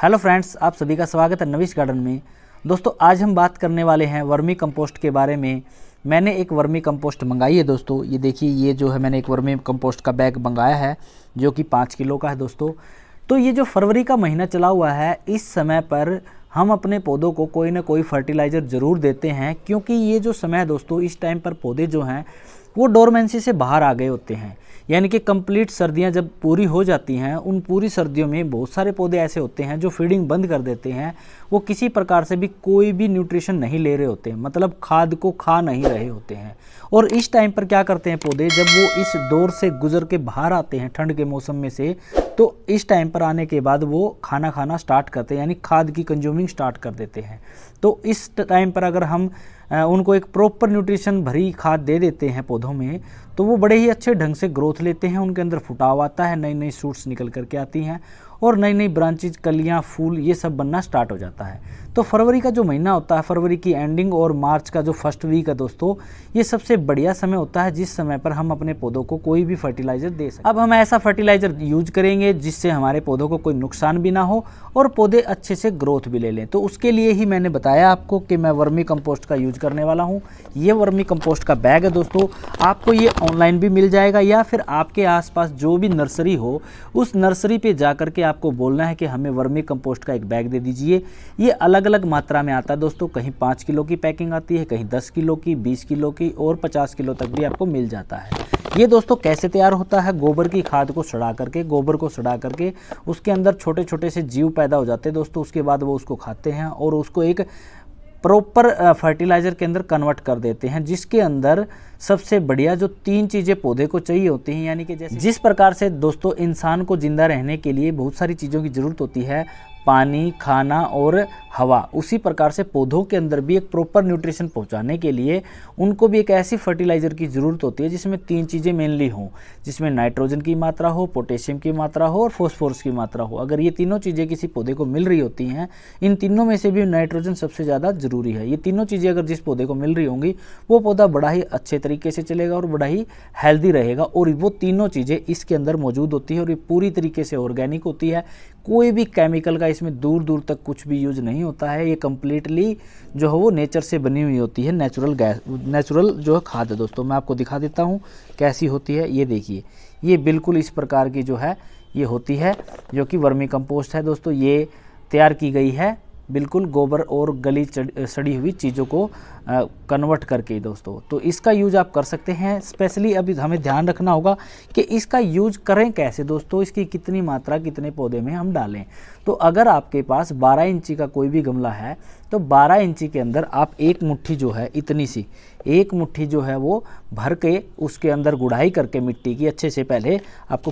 Hello friends, आप सभी का स्वागत है नविश गार्डन में। दोस्तों आज हम बात करने वाले हैं वर्मी कंपोस्ट के बारे में। मैंने एक वर्मी कंपोस्ट मंगाई है दोस्तों। ये देखिए, ये जो है मैंने एक वर्मी कंपोस्ट का बैग मंगाया है जो कि 5 किलो का है दोस्तों। तो ये जो फरवरी का महीना चला हुआ है, इस समय पर हम अपने पौधों को कोई ना कोई फर्टिलाइज़र ज़रूर देते हैं, क्योंकि ये जो समय है दोस्तों, इस टाइम पर पौधे जो हैं वो डोरमेंसी से बाहर आ गए होते हैं। यानी कि कंप्लीट सर्दियां जब पूरी हो जाती हैं, उन पूरी सर्दियों में बहुत सारे पौधे ऐसे होते हैं जो फीडिंग बंद कर देते हैं। वो किसी प्रकार से भी कोई भी न्यूट्रिशन नहीं ले रहे होते हैं, मतलब खाद को खा नहीं रहे होते हैं। और इस टाइम पर क्या करते हैं पौधे, जब वो इस दौर से गुजर के बाहर आते हैं ठंड के मौसम में से, तो इस टाइम पर आने के बाद वो खाना खाना स्टार्ट करते हैं, यानी खाद की कंज्यूमिंग स्टार्ट कर देते हैं। तो इस टाइम पर अगर हम उनको एक प्रॉपर न्यूट्रिशन भरी खाद दे देते हैं पौधों में, तो वो बड़े ही अच्छे ढंग से ग्रोथ लेते हैं। उनके अंदर फुटाव आता है, नई नई शूट्स निकल करके आती हैं और नई नई ब्रांचेज, कलियां, फूल ये सब बनना स्टार्ट हो जाता है। तो फरवरी का जो महीना होता है, फरवरी की एंडिंग और मार्च का जो फर्स्ट वीक है दोस्तों, ये सबसे बढ़िया समय होता है जिस समय पर हम अपने पौधों को कोई भी फर्टिलाइज़र दे सकते हैं। अब हम ऐसा फर्टिलाइज़र यूज करेंगे जिससे हमारे पौधों को कोई नुकसान भी ना हो और पौधे अच्छे से ग्रोथ भी ले लें। तो उसके लिए ही मैंने बताया आपको कि मैं वर्मी कंपोस्ट का यूज करने वाला हूँ। ये वर्मी कंपोस्ट का बैग है दोस्तों। आपको ये ऑनलाइन भी मिल जाएगा या फिर आपके आसपास जो भी नर्सरी हो, उस नर्सरी पे जा करके आपको बोलना है कि हमें वर्मी कंपोस्ट का एक बैग दे दीजिए। ये अलग अलग मात्रा में आता है दोस्तों। कहीं 5 किलो की पैकिंग आती है, कहीं 10 किलो की, 20 किलो की और 50 किलो तक भी आपको मिल जाता है। ये दोस्तों कैसे तैयार होता है, गोबर की खाद को सड़ा करके, गोबर को सड़ा करके उसके अंदर छोटे छोटे से जीव पैदा हो जाते हैं दोस्तों। उसके बाद वो उसको खाते हैं और उसको एक प्रॉपर फर्टिलाइज़र के अंदर कन्वर्ट कर देते हैं, जिसके अंदर सबसे बढ़िया जो 3 चीज़ें पौधे को चाहिए होती हैं। यानी कि जैसे जिस प्रकार से दोस्तों इंसान को जिंदा रहने के लिए बहुत सारी चीज़ों की ज़रूरत होती है, पानी, खाना और हवा, उसी प्रकार से पौधों के अंदर भी एक प्रॉपर न्यूट्रिशन पहुंचाने के लिए उनको भी एक ऐसी फर्टिलाइज़र की ज़रूरत होती है जिसमें 3 चीज़ें मेनली हों, जिसमें नाइट्रोजन की मात्रा हो, पोटेशियम की मात्रा हो और फॉस्फोरस की मात्रा हो। अगर ये तीनों चीज़ें किसी पौधे को मिल रही होती हैं, इन तीनों में से भी नाइट्रोजन सबसे ज़्यादा ज़रूरी है। ये तीनों चीज़ें अगर जिस पौधे को मिल रही होंगी, वो पौधा बड़ा ही अच्छे तरीके से चलेगा और बड़ा ही हेल्दी रहेगा। और वो तीनों चीज़ें इसके अंदर मौजूद होती है और ये पूरी तरीके से ऑर्गेनिक होती है। कोई भी केमिकल का इसमें दूर दूर तक कुछ भी यूज नहीं होता है। ये कम्प्लीटली जो है वो नेचर से बनी हुई होती है, नेचुरल गैस, नेचुरल जो है खाद है दोस्तों। मैं आपको दिखा देता हूँ कैसी होती है। ये देखिए, ये बिल्कुल इस प्रकार की जो है ये होती है, जो कि वर्मी कंपोस्ट है दोस्तों। ये तैयार की गई है बिल्कुल गोबर और गली सड़ी हुई चीज़ों को कन्वर्ट करके दोस्तों। तो इसका यूज आप कर सकते हैं। स्पेशली अभी हमें ध्यान रखना होगा कि इसका यूज करें कैसे दोस्तों, इसकी कितनी मात्रा कितने पौधे में हम डालें। तो अगर आपके पास 12 इंची का कोई भी गमला है, तो 12 इंची के अंदर आप एक मुट्ठी जो है, इतनी सी एक मुट्ठी जो है वो भर के उसके अंदर गुड़ाई करके मिट्टी की अच्छे से, पहले आपको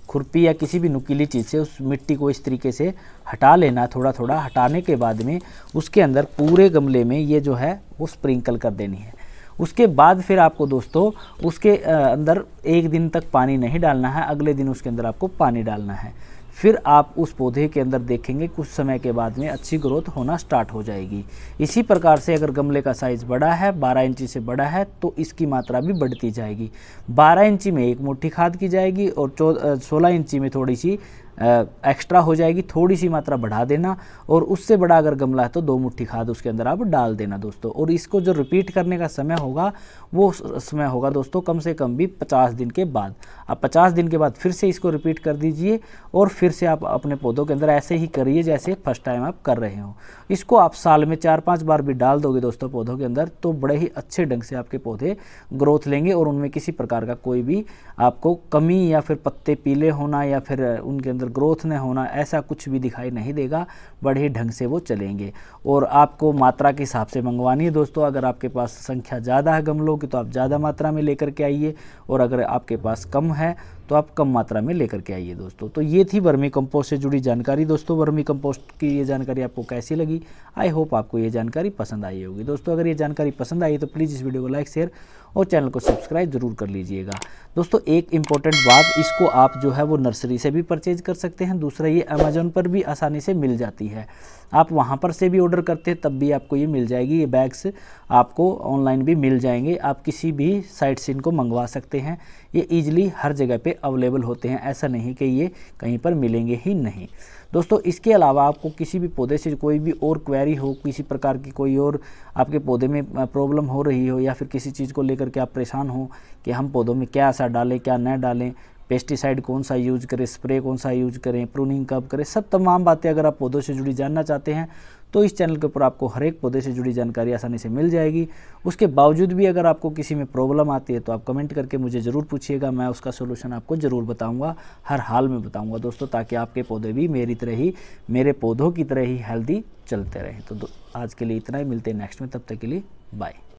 खुरपी या किसी भी नुकीली चीज़ से उस मिट्टी को इस तरीके से हटा लेना। थोड़ा थोड़ा हटाने के बाद में उसके अंदर पूरे गमले में ये जो है वो स्प्रिंकल कर देनी है। उसके बाद फिर आपको दोस्तों उसके अंदर 1 दिन तक पानी नहीं डालना है, अगले दिन उसके अंदर आपको पानी डालना है। फिर आप उस पौधे के अंदर देखेंगे कुछ समय के बाद में अच्छी ग्रोथ होना स्टार्ट हो जाएगी। इसी प्रकार से अगर गमले का साइज़ बड़ा है, 12 इंची से बड़ा है, तो इसकी मात्रा भी बढ़ती जाएगी। 12 इंची में 1 मुट्ठी खाद की जाएगी और 16 इंची में थोड़ी सी एक्स्ट्रा हो जाएगी, थोड़ी सी मात्रा बढ़ा देना। और उससे बड़ा अगर गमला है तो 2 मुट्ठी खाद उसके अंदर आप डाल देना दोस्तों। और इसको जो रिपीट करने का समय होगा, वो समय होगा दोस्तों कम से कम भी 50 दिन के बाद। आप 50 दिन के बाद फिर से इसको रिपीट कर दीजिए और फिर से आप अपने पौधों के अंदर ऐसे ही करिए जैसे फर्स्ट टाइम आप कर रहे हो। इसको आप साल में 4-5 बार भी डाल दोगे दोस्तों पौधों के अंदर, तो बड़े ही अच्छे ढंग से आपके पौधे ग्रोथ लेंगे और उनमें किसी प्रकार का कोई भी आपको कमी या फिर पत्ते पीले होना या फिर उनके अंदर ग्रोथ न होना, ऐसा कुछ भी दिखाई नहीं देगा। बड़े ही ढंग से वो चलेंगे। और आपको मात्रा के हिसाब से मंगवानी है दोस्तों। अगर आपके पास संख्या ज़्यादा है गमलों की तो आप ज़्यादा मात्रा में लेकर के आइए, और अगर आपके पास कम है तो आप कम मात्रा में लेकर के आइए दोस्तों। तो ये थी वर्मी कंपोस्ट से जुड़ी जानकारी दोस्तों। वर्मी कंपोस्ट की ये जानकारी आपको कैसी लगी? आई होप आपको ये जानकारी पसंद आई होगी दोस्तों। अगर ये जानकारी पसंद आई तो प्लीज़ इस वीडियो को लाइक, शेयर और चैनल को सब्सक्राइब जरूर कर लीजिएगा दोस्तों। एक इम्पॉर्टेंट बात, इसको आप जो है वो नर्सरी से भी परचेज कर सकते हैं। दूसरा, ये अमेजोन पर भी आसानी से मिल जाती है। आप वहाँ पर से भी ऑर्डर करते हैं तब भी आपको ये मिल जाएगी। ये बैग्स आपको ऑनलाइन भी मिल जाएंगे, आप किसी भी साइट से इनको मंगवा सकते हैं। ये ईजिली हर जगह पे अवेलेबल होते हैं, ऐसा नहीं कि ये कहीं पर मिलेंगे ही नहीं। दोस्तों इसके अलावा आपको किसी भी पौधे से कोई भी और क्वेरी हो, किसी प्रकार की कोई और आपके पौधे में प्रॉब्लम हो रही हो, या फिर किसी चीज़ को लेकर के आप परेशान हो कि हम पौधों में क्या ऐसा डालें क्या न डालें, पेस्टिसाइड कौन सा यूज करें, स्प्रे कौन सा यूज करें, प्रूनिंग कब करें, सब तमाम बातें अगर आप पौधों से जुड़ी जानना चाहते हैं तो इस चैनल के ऊपर आपको हर एक पौधे से जुड़ी जानकारी आसानी से मिल जाएगी। उसके बावजूद भी अगर आपको किसी में प्रॉब्लम आती है तो आप कमेंट करके मुझे ज़रूर पूछिएगा, मैं उसका सोल्यूशन आपको ज़रूर बताऊंगा, हर हाल में बताऊंगा दोस्तों, ताकि आपके पौधे भी मेरी तरह ही, मेरे पौधों की तरह ही हेल्दी चलते रहें। तो आज के लिए इतना ही, मिलते हैं नेक्स्ट में, तब तक के लिए बाय।